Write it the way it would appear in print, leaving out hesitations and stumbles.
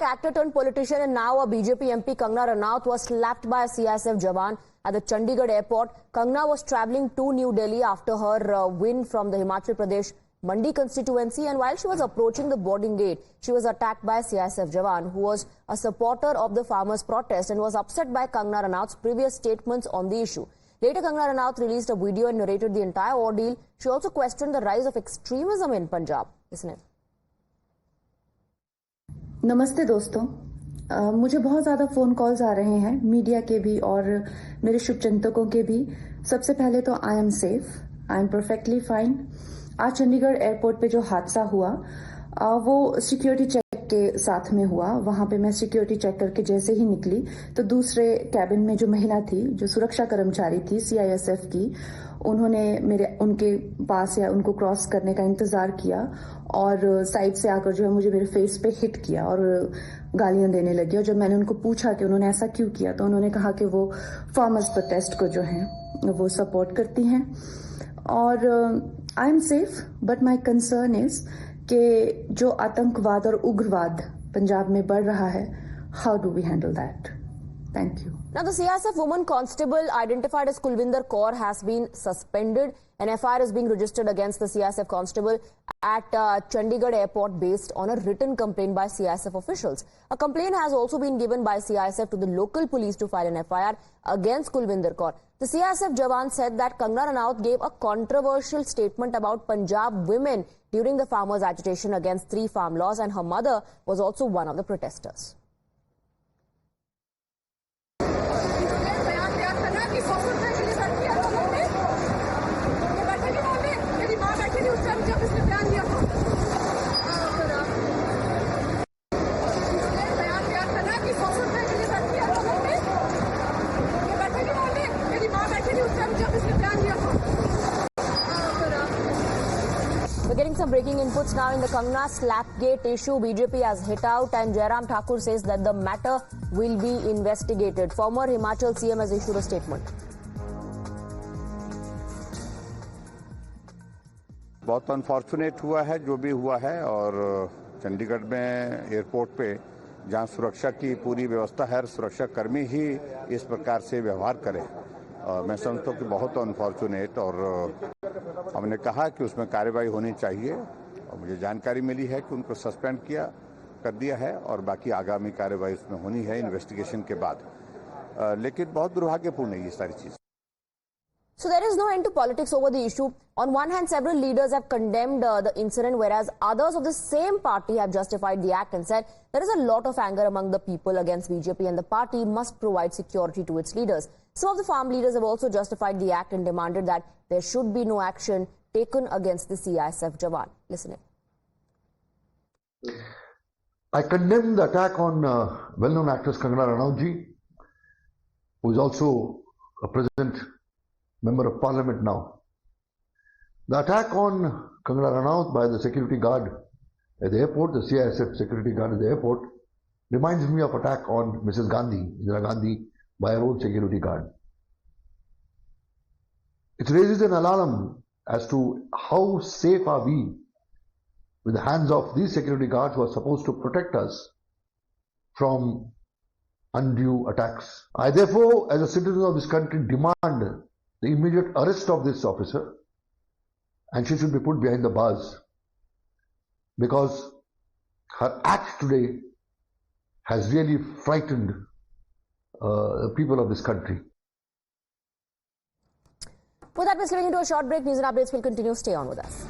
Actor turned politician and now a BJP MP Kangana Ranaut was slapped by a CISF jawan at the Chandigarh airport. Kangana was travelling to New Delhi after her win from the Himachal Pradesh Mandi constituency, and while she was approaching the boarding gate, she was attacked by a CISF jawan who was a supporter of the farmers' protest and was upset by Kangana Ranaut's previous statements on the issue. Later, Kangana Ranaut released a video and narrated the entire ordeal. She also questioned the rise of extremism in Punjab. Listen in. नमस्ते दोस्तों, मुझे बहुत ज़्यादा phone calls आ रहे हैं media के भी और मेरे शुभचिंतकों के भी। सबसे पहले तो I am safe, I am perfectly fine. आज चंडीगढ़ एयरपोर्ट पे जो हादसा हुआ वो सिक्योरिटी चेक के साथ में हुआ। वहां पे मैं सिक्योरिटी चेक करके जैसे ही निकली तो दूसरे कैबिन में जो महिला थी, जो सुरक्षा कर्मचारी थी सीआईएसएफ की, उन्होंने उनके पास या उनको क्रॉस करने का इंतजार किया और साइड से आकर जो है मुझे मेरे फेस पे हिट किया और गालियां देने लगी। और जब मैंने उनको पूछा कि उन्होंने ऐसा क्यों किया तो उन्होंने कहा कि वो फार्मर्स प्रोटेस्ट को जो है वो सपोर्ट करती हैं। और I am safe, but my concern is कि जो आतंकवाद और उग्रवाद पंजाब में बढ़ रहा है, how do we handle that? Thank you. Now, the CISF woman constable identified as Kulvinder Kaur has been suspended. An FIR is being registered against the CISF constable at Chandigarh airport based on a written complaint by CISF officials. A complaint has also been given by CISF to the local police to file an FIR against Kulvinder Kaur. The CISF jawan said that Kangana Ranaut gave a controversial statement about Punjab women during the farmers' agitation against 3 farm laws, and her mother was also one of the protesters. We're getting some breaking inputs now in the Kangana Slapgate issue. BJP has hit out and Jairam Thakur says that the matter will be investigated. Former Himachal CM has issued a statement. बहुत unfortunate हुआ है जो भी हुआ है, और चंडीगढ़ में airport पे जहां सुरक्षा की पूरी व्यवस्था है, सुरक्षा कर्मी ही इस प्रकार से व्यवहार करें, मैं समझता हूँ कि बहुत अनफॉर्चुनेट। और हमने कहा कि उसमें कार्रवाई होनी चाहिए और मुझे जानकारी मिली है कि उनको सस्पेंड कर दिया है और बाकी आगामी कार्रवाई उसमें होनी है इन्वेस्टिगेशन के बाद। लेकिन बहुत दुर्भाग्यपूर्ण है ये सारी चीज। So there is no end to politics over the issue. On one hand, several leaders have condemned the incident, whereas others of the same party have justified the act and said there is a lot of anger among the people against BJP and the party must provide security to its leaders. Some of the farm leaders have also justified the act and demanded that there should be no action taken against the CISF jawan. Listen in. I condemn the attack on well-known actress Kangana Ranaut ji, who is also a present member of parliament now. The attack on Kangana Ranaut by the security guard at the airport, the CISF security guard at the airport, reminds me of attack on Mrs. Gandhi, Indira Gandhi, by her own security guard. It raises an alarm as to how safe are we with the hands of these security guards who are supposed to protect us from undue attacks. I therefore, as a citizen of this country, demand the immediate arrest of this officer, and she should be put behind the bars, because her act today has really frightened the people of this country. With that, we're slipping into a short break. News and updates will continue. Stay on with us.